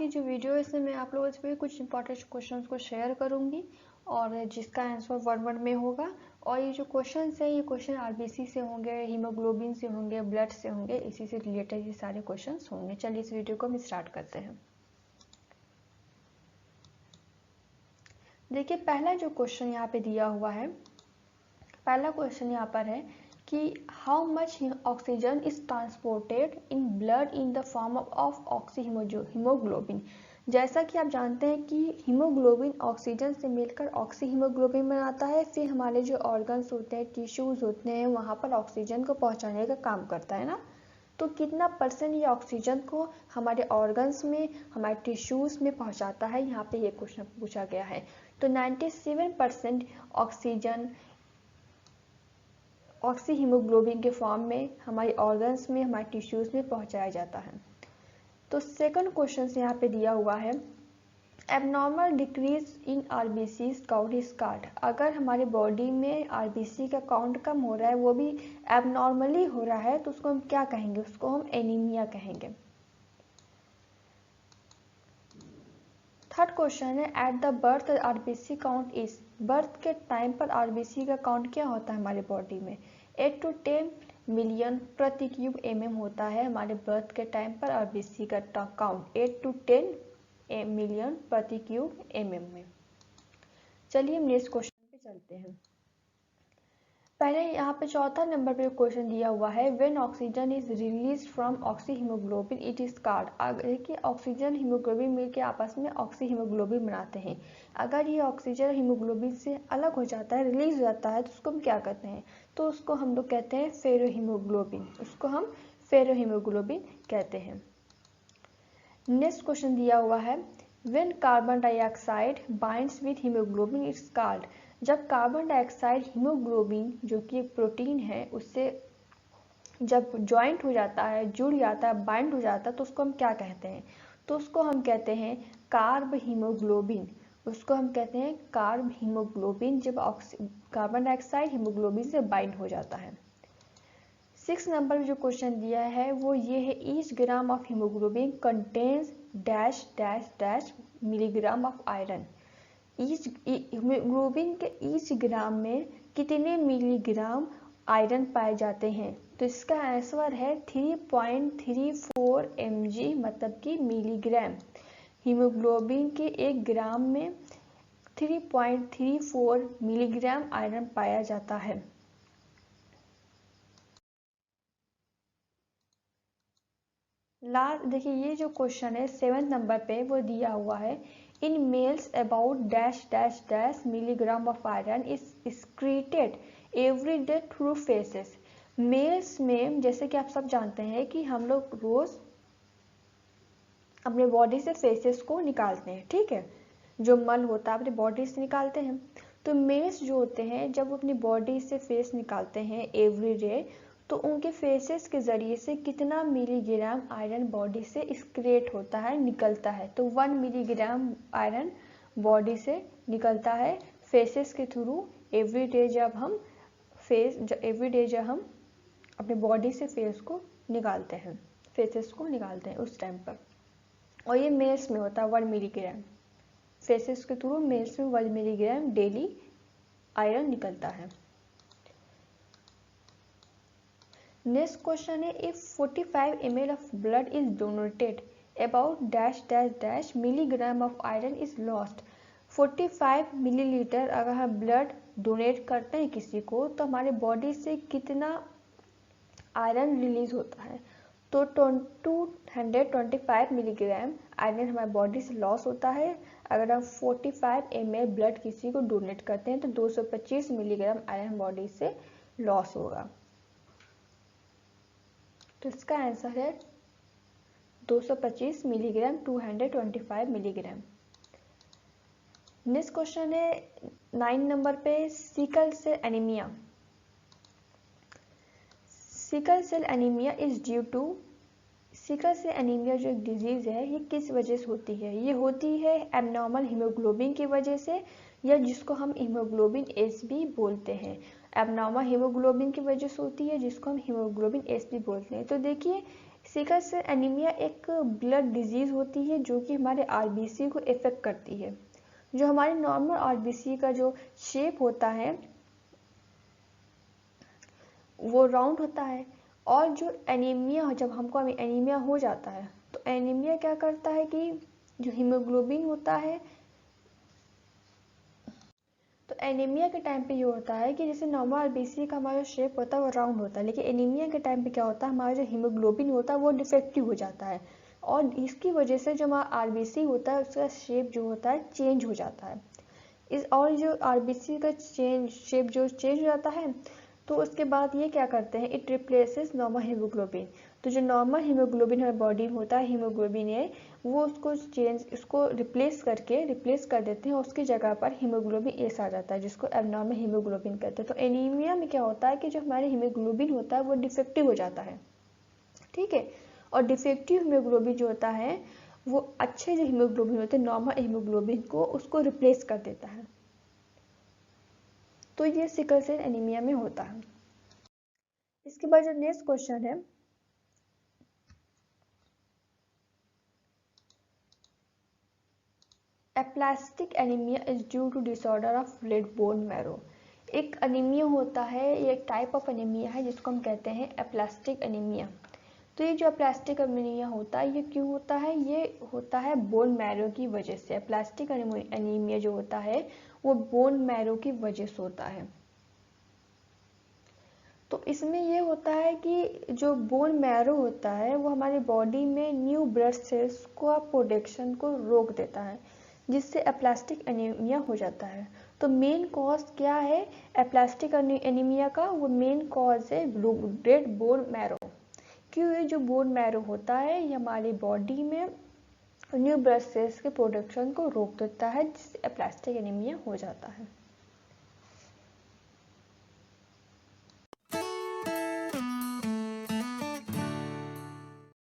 की जो वीडियो है इसमें मैं आप लोगों से कुछ इंपॉर्टेंट क्वेश्चंस को शेयर करूंगी और जिसका आंसर 1 वर्ड में होगा। और ये जो क्वेश्चंस है ये क्वेश्चन आरबीसी से होंगे, हीमोग्लोबिन से होंगे, ब्लड से होंगे, इसी से रिलेटेड ये सारे क्वेश्चंस होंगे। चलिए इस वीडियो को हम स्टार्ट करते हैं। देखिए पहला जो क्वेश्चन यहाँ पे दिया हुआ है, पहला क्वेश्चन यहाँ पर है कि how much oxygen is transported in blood in the form of oxy haemoglobin. जैसा कि आप जानते हैं कि हीमोग्लोबिन ऑक्सीजन से मिलकर ऑक्सी हीमोग्लोबिन बनाता है, फिर हमारे जो ऑर्गन्स होते हैं, टिश्यूज होते हैं, वहाँ पर ऑक्सीजन को पहुँचाने का काम करता है ना। तो कितना परसेंट ये ऑक्सीजन को हमारे ऑर्गन्स में, हमारे टिश्यूज में पहुँचाता है, यहाँ पे ये क्वेश्चन पूछा गया है। तो 97% ऑक्सीजन ऑक्सी हीमोग्लोबिन के फॉर्म में हमारे ऑर्गन्स में, हमारे टिश्यूज में पहुंचाया जाता है। तो सेकंड क्वेश्चन यहाँ पे दिया हुआ है abnormal decrease in RBC count is called. अगर हमारे बॉडी में आरबीसी का काउंट कम हो रहा है, वो भी एबनॉर्मली हो रहा है, तो उसको हम क्या कहेंगे? उसको हम एनीमिया कहेंगे। थर्ड क्वेश्चन है at the birth RBC count is. Birth के टाइम पर आरबीसी का काउंट क्या होता है हमारे बॉडी में? 8 to 10 मिलियन प्रति क्यूब mm होता है हमारे बर्थ के टाइम पर आरबीसी का काउंट 8 to 10 मिलियन प्रति क्यूब mm में। चलिए हम नेक्स्ट क्वेश्चन पे चलते हैं। पहले यहाँ पे चौथा नंबर पे क्वेश्चन दिया हुआ है when oxygen is release from oxy haemoglobin it is called. देखिए ऑक्सीजन हीमोग्लोबिन मिलकर आपस में ऑक्सी हीमोग्लोबिन बनाते हैं। अगर ये ऑक्सीजन हीमोग्लोबिन से अलग हो जाता है, रिलीज हो जाता है, तो उसको हम क्या कहते हैं? तो उसको हम लोग कहते हैं फेरोहीमोग्लोबिन। उसको हम फेरोहीमोग्लोबिन कहते हैं। नेक्स्ट क्वेश्चन दिया हुआ है when carbon dioxide binds with haemoglobin it's called. जब कार्बन डाइऑक्साइड हीमोग्लोबिन जो कि एक प्रोटीन है उससे जब ज्वाइंट हो जाता है, जुड़ जाता है, बाइंड हो जाता है, तो उसको हम क्या कहते हैं? तो उसको हम कहते हैं कार्ब हीमोग्लोबिन। उसको हम कहते हैं कार्ब हीमोग्लोबिन जब कार्बन डाइऑक्साइड हीमोग्लोबिन से बाइंड हो जाता है। 6 नंबर जो क्वेश्चन दिया है वो ये है each gram of haemoglobin contains dash dash dash milligram of iron. Each haemoglobin के ईच ग्राम में कितने मिलीग्राम आयरन पाए जाते हैं? तो इसका आंसर है 3.34 mg, मतलब कि मिलीग्राम। हीमोग्लोबिन के 1 ग्राम में 3.34 मिलीग्राम आयरन पाया जाता है। लास्ट देखिए ये जो क्वेश्चन है 7 नंबर पे वो दिया हुआ है in males about dash dash dash milligram of iron is excreted every day through faeces. Males में जैसे कि आप सब जानते हैं कि हम लोग रोज अपने बॉडी से फेसेस को निकालते हैं, ठीक है, जो मल होता है अपने बॉडी से निकालते हैं। तो मेल्स जो होते हैं जब वो अपनी बॉडी से फेस निकालते हैं एवरी डे, तो उनके फेसेस के जरिए से कितना मिलीग्राम आयरन बॉडी से एक्सक्रीट होता है, निकलता है? तो 1 मिलीग्राम आयरन बॉडी से निकलता है फेसेस के थ्रू एवरी डे जब हम अपने बॉडी से फेस को निकालते हैं, फेसेस को निकालते हैं उस टाइम पर। और ये मेल्स में होता है 1 मिलीग्राम, फेसेस के थ्रू मेल्स में 1 मिलीग्राम डेली आयरन निकलता है। नेक्स्ट क्वेश्चन है if 45 ml of blood is donated about dash dash dash milligram of iron is lost. 45 millilitre अगर हम ब्लड डोनेट करते हैं किसी को, तो हमारे बॉडी से कितना आयरन रिलीज होता है? तो 225 मिलीग्राम आयरन हमारे बॉडी से लॉस होता है अगर हम 45 ml ब्लड किसी को डोनेट करते हैं, तो 225 मिलीग्राम आयरन बॉडी से लॉस होगा। तो इसका आंसर है 225 मिलीग्राम, 225 मिलीग्राम। नेक्स्ट क्वेश्चन है 9 नंबर पे sickle cell anaemia. Sickle cell anaemia is due to. Sickle cell anaemia जो एक डिजीज है ये किस वजह से होती है? ये होती है एबनॉर्मल हीमोग्लोबिन की वजह से, या जिसको हम हीमोग्लोबिन एस भी बोलते हैं। एबनॉर्मल हीमोग्लोबिन की वजह से होती है जिसको हम हीमोग्लोबिन एस भी बोलते हैं। तो देखिए सिकल सेल एनीमिया एक ब्लड डिजीज होती है जो कि हमारे आरबीसी को इफेक्ट करती है। जो हमारे नॉर्मल आरबीसी का जो शेप होता है वो राउंड होता है, और जो एनीमिया, जब हमको एनीमिया हो जाता है तो एनीमिया क्या करता है कि जो हीमोग्लोबिन होता है, तो एनीमिया के टाइम पे ये होता है कि जैसे नॉर्मल आरबीसी का हमारा शेप होता है वो राउंड होता है, लेकिन एनीमिया के टाइम पे क्या होता है, हमारा जो हीमोग्लोबिन होता है वो डिफेक्टिव हो जाता है, और इसकी वजह से जो हमारा आरबीसी होता है उसका शेप जो होता है चेंज हो जाता है। और जो आरबीसी का शेप जो चेंज हो जाता है, तो उसके बाद ये क्या करते हैं, इट रिप्लेसेस नॉर्मल हीमोग्लोबिन। तो जो नॉर्मल हीमोग्लोबिन हमारे बॉडी में होता है, हीमोग्लोबिन है, वो उसको रिप्लेस कर देते हैं, उसकी जगह पर हीमोग्लोबिन एस आ जाता है जिसको एबनॉर्मल हीमोग्लोबिन कहते हैं। तो एनीमिया में क्या होता है कि जो हमारे हीमोग्लोबिन होता है वो डिफेक्टिव हो जाता है, ठीक है। और डिफेक्टिव हीमोग्लोबिन जो होता है वो अच्छे जो हीमोग्लोबिन होते हैं, नॉर्मल हीमोग्लोबिन को उसको रिप्लेस कर देता है। तो ये सिकल सेल एनीमिया में होता है। इसके बाद जो नेक्स्ट क्वेश्चन है, aplastic anaemia is due to disorder of red bone marrow. एक एनीमिया होता है, ये एक टाइप ऑफ एनीमिया है जिसको हम कहते हैं एप्लास्टिक एनीमिया। तो ये जो एप्लास्टिक एनीमिया होता है ये क्यों होता है, ये होता है बोन मैरो की वजह से। एप्लास्टिक एनीमिया जो होता है वो बोन मैरो की वजह से होता है। तो इसमें ये होता है कि जो बोन मैरो होता है वो हमारी बॉडी में न्यू ब्लड सेल्स को प्रोडक्शन को रोक देता है, जिससे एप्लास्टिक एनीमिया हो जाता है। तो मेन कॉज क्या है एप्लास्टिक एनीमिया का, वो मेन कॉज है रेड बोन मैरो। क्यों, ये जो बोन मैरो होता है ये हमारी बॉडी में न्यू ब्लड सेल्स के प्रोडक्शन को रोक देता है, जिससे एप्लास्टिक एनीमिया हो जाता है।